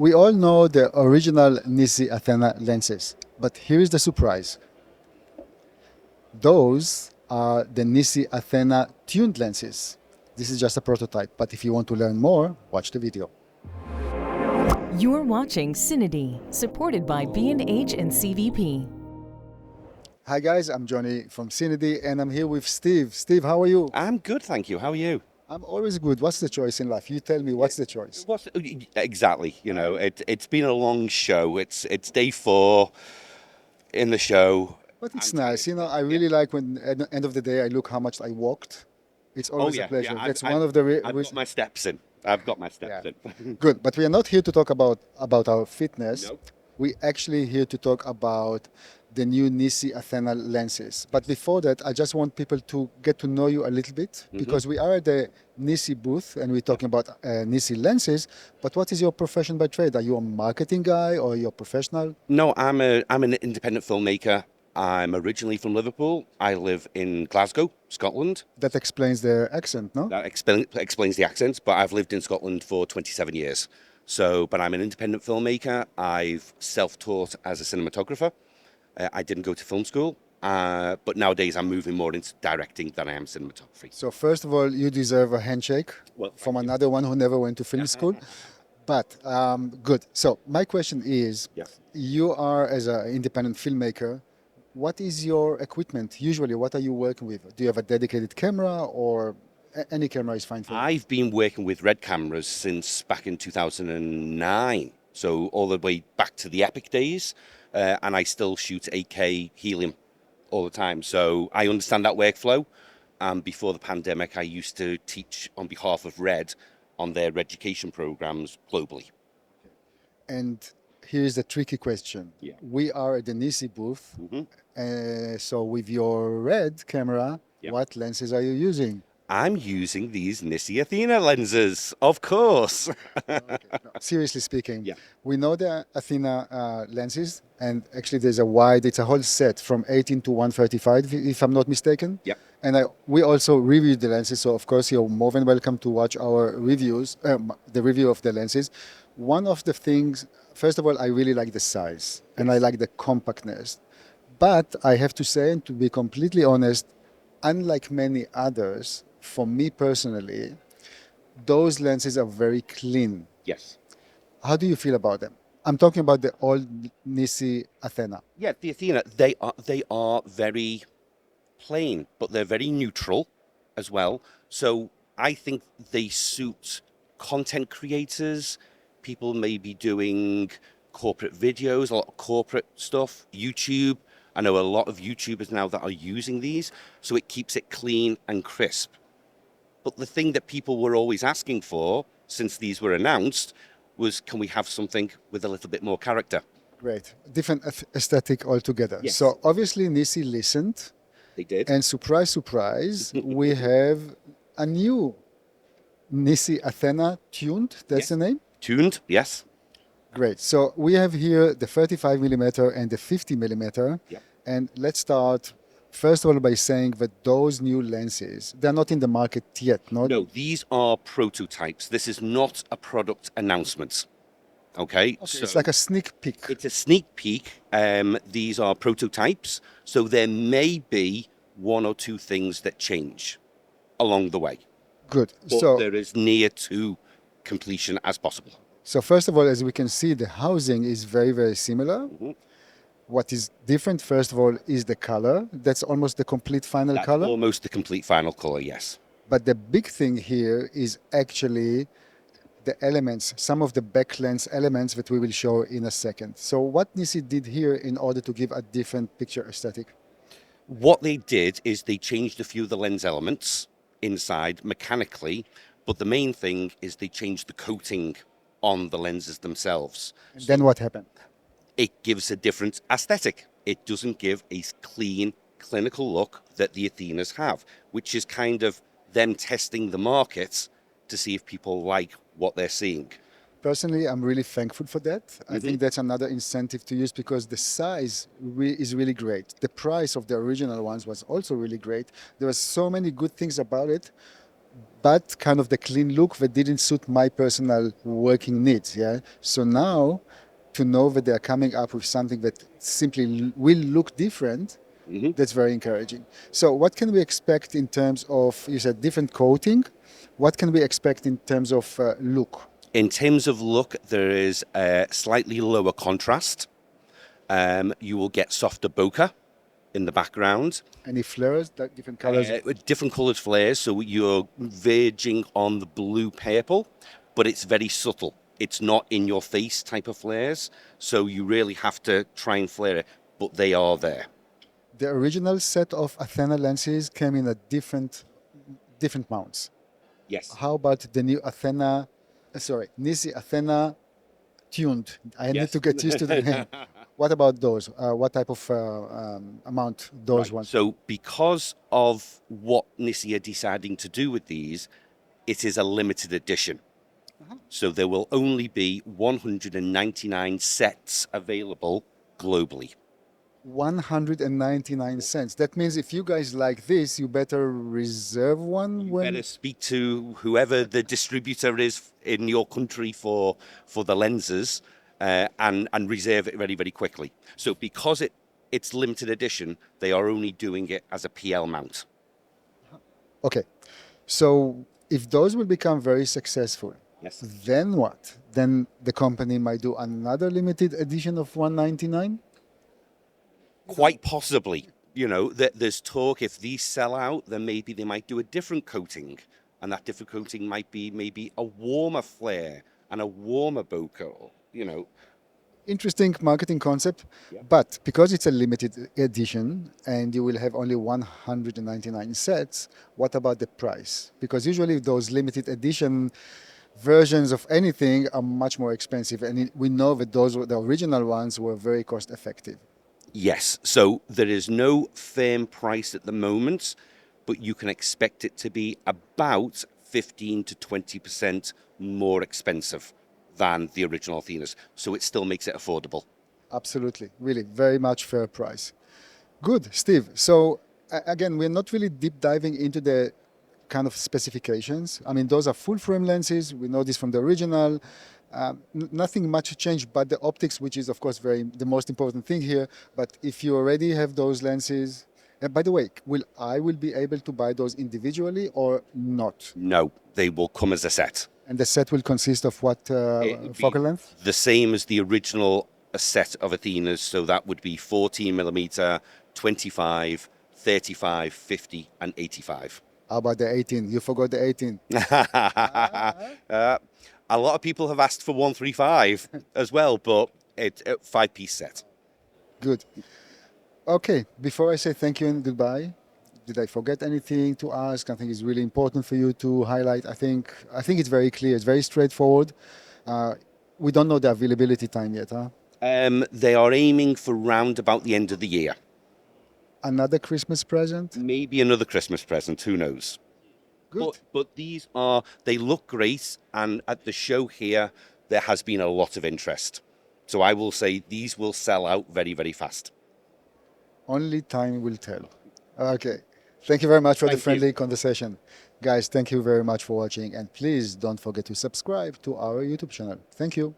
We all know the original NiSi ATHENA lenses, but here is the surprise. Those are the NiSi ATHENA Tuned lenses. This is just a prototype, but if you want to learn more, watch the video. You're watching CineD, supported by B&H and CVP. Hi guys, I'm Johnny from CineD and I'm here with Steve. Steve, how are you? I'm good, thank you. How are you? I'm always good. What's the choice in life? You tell me, what's the choice? Exactly. You know, it's been a long show. It's day 4 in the show. But it's nice. You know, I really like when at the end of the day I look how much I walked. It's always a pleasure. Yeah. That's one of the I've got my steps in. I've got my steps in. Good, but we are not here to talk about our fitness. No. We're actually here to talk about the new NiSi ATHENA lenses. But before that, I just want people to get to know you a little bit because we are at the Nissi booth and we're talking about NiSi lenses. But what is your profession by trade? Are you a marketing guy or you're professional? No, I'm an independent filmmaker. I'm originally from Liverpool. I live in Glasgow, Scotland. That explains the accent, no? That explains the accent, but I've lived in Scotland for 27 years. But I'm an independent filmmaker. I've self-taught as a cinematographer. I didn't go to film school, but nowadays I'm moving more into directing than I am cinematography. So first of all, you deserve a handshake from another one who never went to film school. But good. So my question is, you are as an independent filmmaker, what is your equipment? Usually, what are you working with? Do you have a dedicated camera or any camera is fine for you? I've been working with Red cameras since back in 2009. So all the way back to the Epic days. And I still shoot 8K helium all the time. So I understand that workflow. Before the pandemic, I used to teach on behalf of Red on their education programs globally. And here's the tricky question. Yeah. We are at the Nissi booth. So with your Red camera, what lenses are you using? I'm using these NiSi ATHENA lenses, of course. Okay. No, seriously speaking, we know the Athena lenses, and actually there's it's a whole set from 18 to 135, if I'm not mistaken. Yeah. And we also reviewed the lenses, so of course you're more than welcome to watch our reviews, the review of the lenses. One of the things, first of all, I really like the size, and I like the compactness. But I have to say, and to be completely honest, unlike many others, for me personally, those lenses are very clean. Yes. How do you feel about them? I'm talking about the old NiSi ATHENA. Yeah, the Athena, they are very plain, but they're very neutral as well. So I think they suit content creators, people maybe doing corporate videos, a lot of corporate stuff, YouTube. I know a lot of YouTubers now that are using these, so it keeps it clean and crisp. But the thing that people were always asking for since these were announced was, can we have something with a little bit more character? Great. Different aesthetic altogether. Yes. So obviously Nissi listened. They did. And surprise, surprise, we have a new NiSi ATHENA Tuned. That's the name? Tuned, yes. Great. So we have here the 35 millimeter and the 50 millimeter. Yeah. And let's start first of all by saying that those new lenses, they're not in the market yet, no? No, these are prototypes. This is not a product announcement. Okay? So It's like a sneak peek. it's a sneak peek. These are prototypes. So there may be one or two things that change along the way. Good. But So they're as near to completion as possible. So first of all, as we can see, the housing is very, very similar. What is different, first of all, is the color. That's almost the complete final That's color. almost the complete final color, yes. But the big thing here is actually the elements, some of the back lens elements that we will show in a second. So what Nissi did here in order to give a different picture aesthetic? What they did is they changed a few of the lens elements inside mechanically, but the main thing is they changed the coating on the lenses themselves. And then what happened? It gives a different aesthetic. It doesn't give a clean, clinical look that the Athenas have, which is kind of them testing the market to see if people like what they're seeing. Personally, I'm really thankful for that. I think that's another incentive to use because the size is really great. The price of the original ones was also really great. There were so many good things about it. but kind of the clean look that didn't suit my personal working needs. Yeah. So now, to know that they're coming up with something that simply will look different, that's very encouraging. So what can we expect in terms of, you said different coating, what can we expect in terms of look? In terms of look, there is a slightly lower contrast. You will get softer bokeh in the background. Any flares, that different colors? With different coloured flares, so you're verging on the blue purple, but it's very subtle. It's not in your face type of flares, so you really have to try and flare it, but they are there. The original set of Athena lenses came in a different mounts. Yes. How about the new Athena, NiSi ATHENA Tuned? I need to get used to the name. What about those? What type of amount those ones? So because of what Nissi are deciding to do with these, it is a limited edition. So there will only be 199 sets available globally. 199 cents. That means if you guys like this, you better reserve one. You better speak to whoever the distributor is in your country for the lenses and reserve it very, very quickly. So because it's limited edition, they are only doing it as a PL mount. Okay. So if those will become very successful, Yes. then what? Then the company might do another limited edition of 199? Quite possibly. You know, there's talk if these sell out, then maybe they might do a different coating. And that different coating might be maybe a warmer flare and a warmer bokeh, you know. Interesting marketing concept, but because it's a limited edition and you will have only 199 sets, what about the price? Because usually those limited edition versions of anything are much more expensive, and we know that the original ones were very cost effective. Yes, so there is no firm price at the moment, but you can expect it to be about 15 to 20% more expensive than the original Athenas. So it still makes it affordable. Absolutely, really, very much fair price. Good, Steve. So again, we're not really deep diving into the kind of specifications. I mean, those are full frame lenses. We know this from the original. Nothing much changed, but the optics, which is of course the most important thing here. But if you already have those lenses, and by the way, I will be able to buy those individually or not? No, they will come as a set. And the set will consist of what focal length? The same as the original set of Athenas. So that would be 14 millimeter, 25, 35, 50, and 85. How about the 18? You forgot the 18. A lot of people have asked for 135 as well, but it's a 5-piece set. Good. Okay, before I say thank you and goodbye, did I forget anything to ask? I think it's really important for you to highlight. I think it's very clear. It's very straightforward. We don't know the availability time yet, huh? They are aiming for round about the end of the year. Another Christmas present? Maybe another Christmas present, who knows? Good. But these they look great, and at the show here, there has been a lot of interest. So I will say these will sell out very, very fast. Only time will tell. Okay. Thank you very much for the friendly conversation. Guys, thank you very much for watching, and please don't forget to subscribe to our YouTube channel. Thank you.